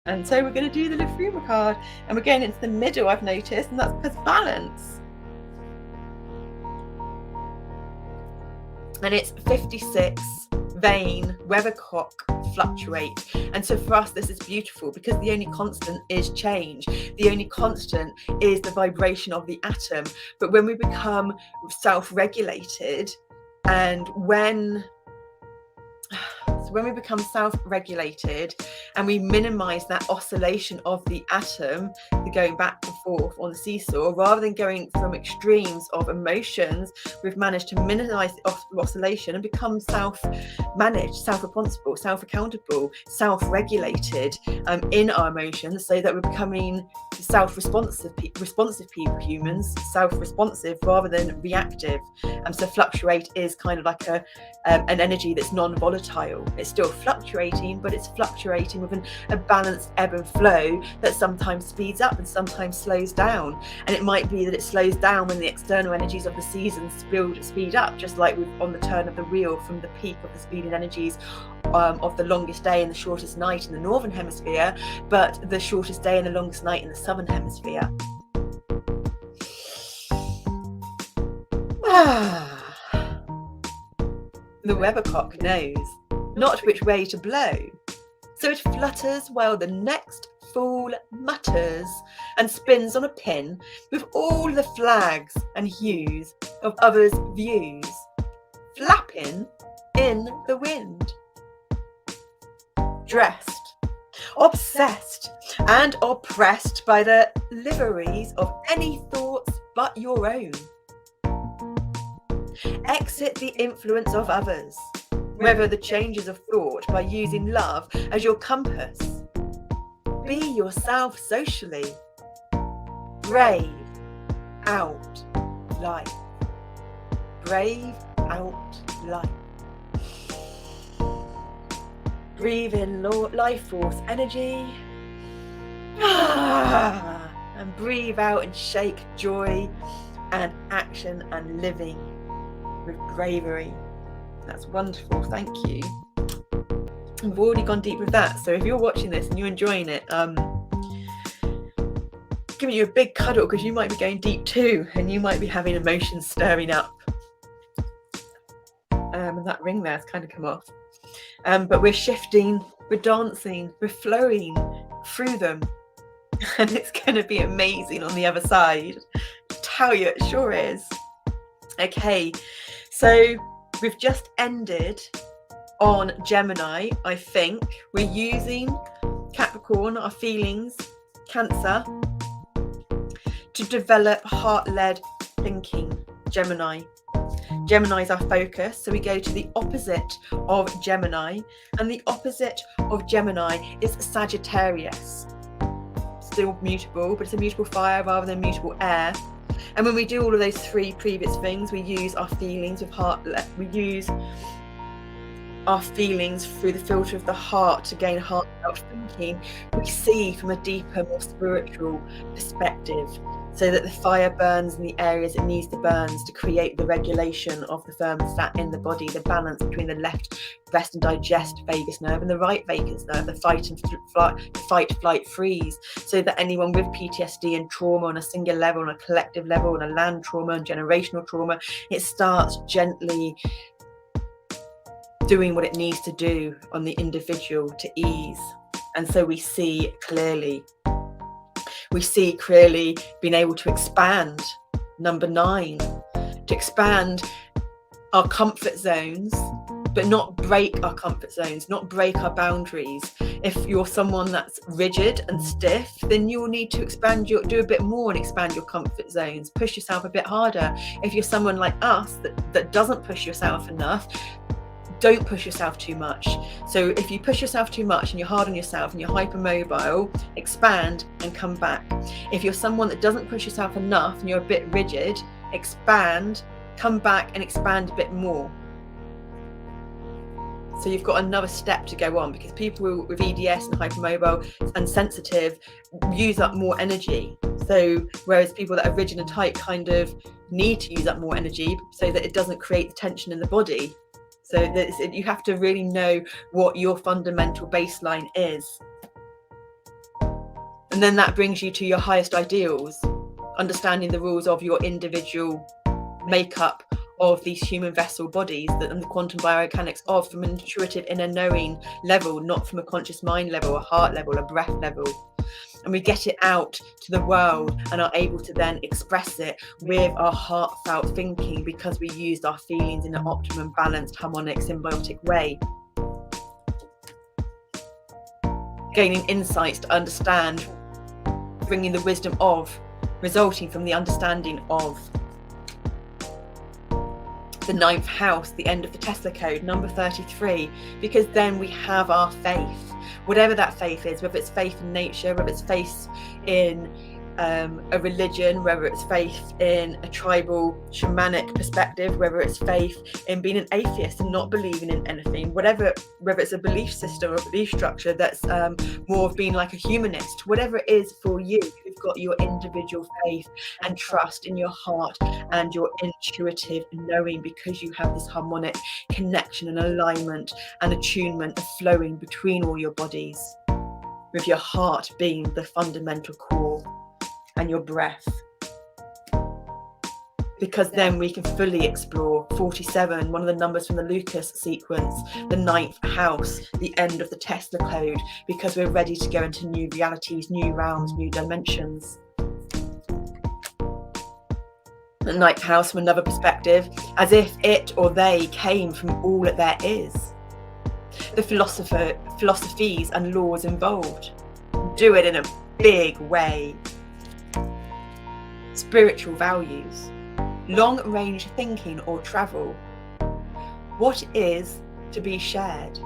And so we're going to do the Live Freedom card, and we're going into the middle, I've noticed, and that's because balance. And it's 56, vain, weathercock, fluctuate. And so for us, this is beautiful because the only constant is change. The only constant is the vibration of the atom. But when we become self-regulated, and when we become self-regulated and we minimize that oscillation of the atom, the going back and forth on the seesaw, rather than going from extremes of emotions, we've managed to minimize the oscillation and become self-managed, self-responsible, self-accountable, self-regulated in our emotions, so that we're becoming self-responsive humans, self-responsive rather than reactive. So fluctuate is kind of like an energy that's non-volatile. It's still fluctuating, but it's fluctuating with a balanced ebb and flow that sometimes speeds up and sometimes slows down. And it might be that it slows down when the external energies of the seasons speed up, just like on the turn of the wheel, from the peak of the speeding energies of the longest day and the shortest night in the northern hemisphere, but the shortest day and the longest night in the southern hemisphere. The weathercock knows not which way to blow, so it flutters while the next fool mutters, and spins on a pin with all the flags and hues of others' views, flapping in the wind. Dressed, obsessed, and oppressed by the liveries of any thoughts but your own. Exit the influence of others, weather the changes of thought by using love as your compass. Be yourself socially. Brave out life. Brave out life. Breathe in life force energy. And breathe out and shake joy and action and living with bravery. That's wonderful, thank you. I've already gone deep with that, so if you're watching this and you're enjoying it, giving you a big cuddle, because you might be going deep too, and you might be having emotions stirring up. And that ring there's kind of come off. But we're shifting, we're dancing, we're flowing through them, and it's going to be amazing on the other side. I tell you, it sure is. Okay, so we've just ended on Gemini, I think. We're using Capricorn, our feelings, Cancer, to develop heart-led thinking. Gemini is our focus, so we go to the opposite of Gemini, and the opposite of Gemini is Sagittarius. Still mutable, but it's a mutable fire rather than mutable air. And when we do all of those three previous things, we use our feelings with we use our feelings through the filter of the heart to gain heartfelt thinking. We see from a deeper, more spiritual perspective, so that the fire burns in the areas it needs to burn to create the regulation of the thermostat in the body, the balance between the left rest and digest vagus nerve and the right vagus nerve, the fight, flight, freeze, so that anyone with PTSD and trauma on a singular level, on a collective level, on a land trauma and generational trauma, it starts gently doing what it needs to do on the individual to ease. And so we see clearly being able to expand. Number 9, to expand our comfort zones, but not break our comfort zones, not break our boundaries. If you're someone that's rigid and stiff, then you'll need to do a bit more and expand your comfort zones, push yourself a bit harder. If you're someone like us that doesn't push yourself enough, don't push yourself too much. So if you push yourself too much and you're hard on yourself and you're hypermobile, expand and come back. If you're someone that doesn't push yourself enough and you're a bit rigid, expand, come back and expand a bit more. So you've got another step to go on, because people with EDS and hypermobile and sensitive use up more energy. So whereas people that are rigid and tight kind of need to use up more energy so that it doesn't create the tension in the body. So that you have to really know what your fundamental baseline is. And then that brings you to your highest ideals, understanding the rules of your individual makeup of these human vessel bodies, that and the quantum biomechanics of, from an intuitive inner knowing level, not from a conscious mind level, a heart level, a breath level. And we get it out to the world and are able to then express it with our heartfelt thinking, because we used our feelings in an optimum, balanced, harmonic, symbiotic way. Gaining insights to understand, bringing the wisdom of, resulting from the understanding of. The 9th house, the end of the Tesla code, number 33, because then we have our faith, whatever that faith is, whether it's faith in nature, whether it's faith in a religion, whether it's faith in a tribal shamanic perspective, whether it's faith in being an atheist and not believing in anything, whether it's a belief system or belief structure that's more of being like a humanist, whatever it is for you, you've got your individual faith and trust in your heart and your intuitive knowing, because you have this harmonic connection and alignment and attunement of flowing between all your bodies, with your heart being the fundamental core and your breath. Because then we can fully explore 47, one of the numbers from the Lucas sequence, the 9th house, the end of the Tesla code, because we're ready to go into new realities, new realms, new dimensions. The 9th house, from another perspective, as if it or they came from all that there is. The philosophies and laws involved. Do it in a big way. Spiritual values, long-range thinking or travel. What is to be shared?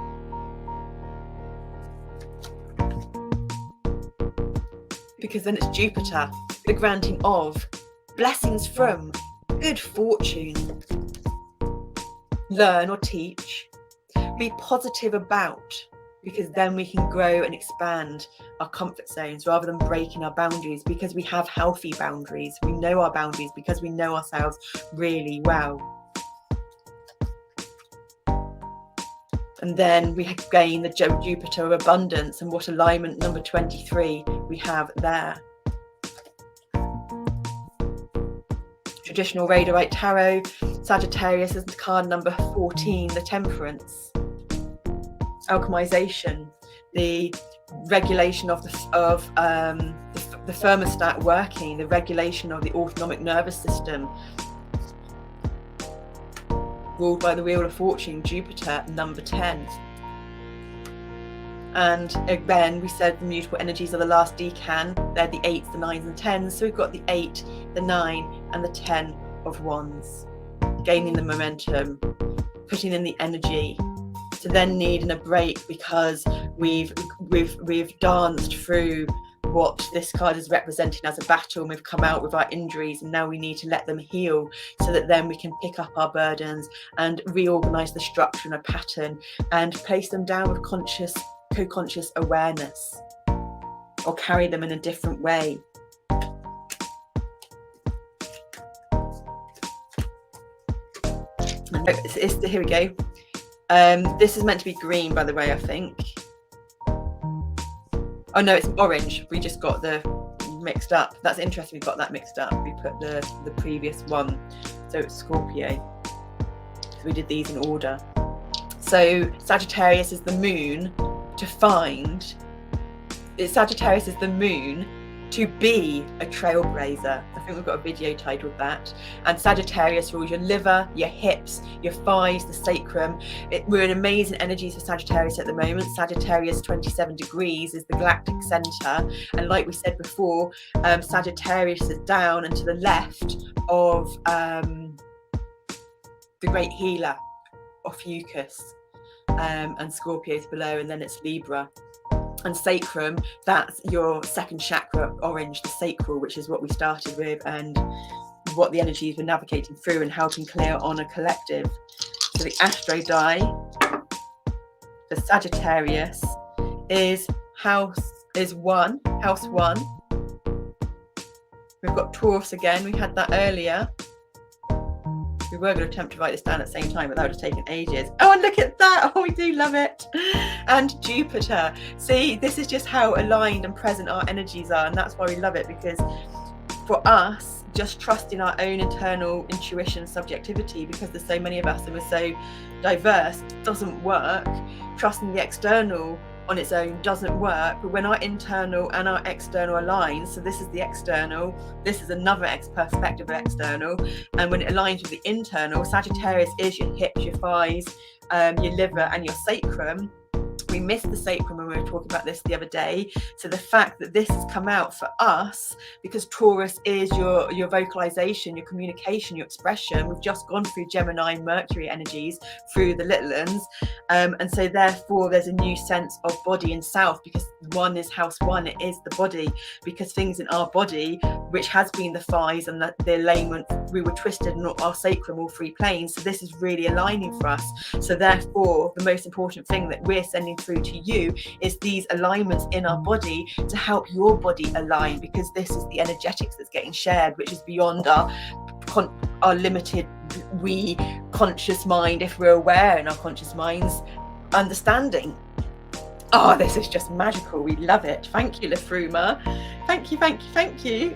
Because then it's Jupiter, the granting of blessings from, good fortune. Learn or teach, be positive about, because then we can grow and expand our comfort zones rather than breaking our boundaries, because we have healthy boundaries. We know our boundaries because we know ourselves really well. And then we gain the Jupiter of abundance, and what alignment number 23 we have there. Traditional Radioite Tarot, Sagittarius is card number 14, the Temperance. Alchemization, the regulation of the thermostat working, the regulation of the autonomic nervous system, ruled by the Wheel of Fortune, Jupiter, number 10. And again, we said the mutable energies are the last decan. They're the 8s, the 9s and 10s. So we've got the 8, the 9 and the 10 of wands, gaining the momentum, putting in the energy, to then needing a break because we've danced through what this card is representing as a battle, and we've come out with our injuries, and now we need to let them heal so that then we can pick up our burdens and reorganize the structure and a pattern and place them down with co-conscious awareness, or carry them in a different way. Here we go. This is meant to be green, by the way, I think. Oh no, it's orange. We just got the mixed up. That's interesting, we got that mixed up. We put the previous one, so it's Scorpio. So we did these in order. So Sagittarius is the moon to find. Sagittarius is the moon to be a trailblazer. I think we've got a video titled that. And Sagittarius rules your liver, your hips, your thighs, the sacrum. We're in amazing energies for Sagittarius at the moment. Sagittarius 27 degrees is the galactic center. And like we said before, Sagittarius is down and to the left of the great healer, Ophiuchus, and Scorpio is below, and then it's Libra. And sacrum, that's your second chakra, orange, the sacral, which is what we started with and what the energies we're navigating through and helping clear on a collective. So the Astro Die, the Sagittarius is house one. We've got Taurus again, we had that earlier. We were going to attempt to write this down at the same time, but that would have taken ages. Oh, and look at that. Oh, we do love it. And Jupiter. See, this is just how aligned and present our energies are. And that's why we love it, because for us, just trusting our own internal intuition, subjectivity, because there's so many of us and we're so diverse, doesn't work. Trusting the external on its own doesn't work. But when our internal and our external align, so this is the external, this is another perspective of external, and when it aligns with the internal, Sagittarius is your hips, your thighs, your liver and your sacrum. We missed the sacrum when we were talking about this the other day. So the fact that this has come out for us, because Taurus is your vocalization, your communication, your expression. We've just gone through Gemini and Mercury energies through the little uns. And so therefore there's a new sense of body and self, because one is house one, it is the body, because things in our body, which has been the thighs and the alignment, we were twisted in our sacrum, all three planes. So this is really aligning for us. So therefore the most important thing that we're sending through to you is these alignments in our body to help your body align, because this is the energetics that's getting shared, which is beyond our limited conscious mind, if we're aware in our conscious mind's understanding. Oh, this is just magical. We love it. Thank you, Lafruma. Thank you.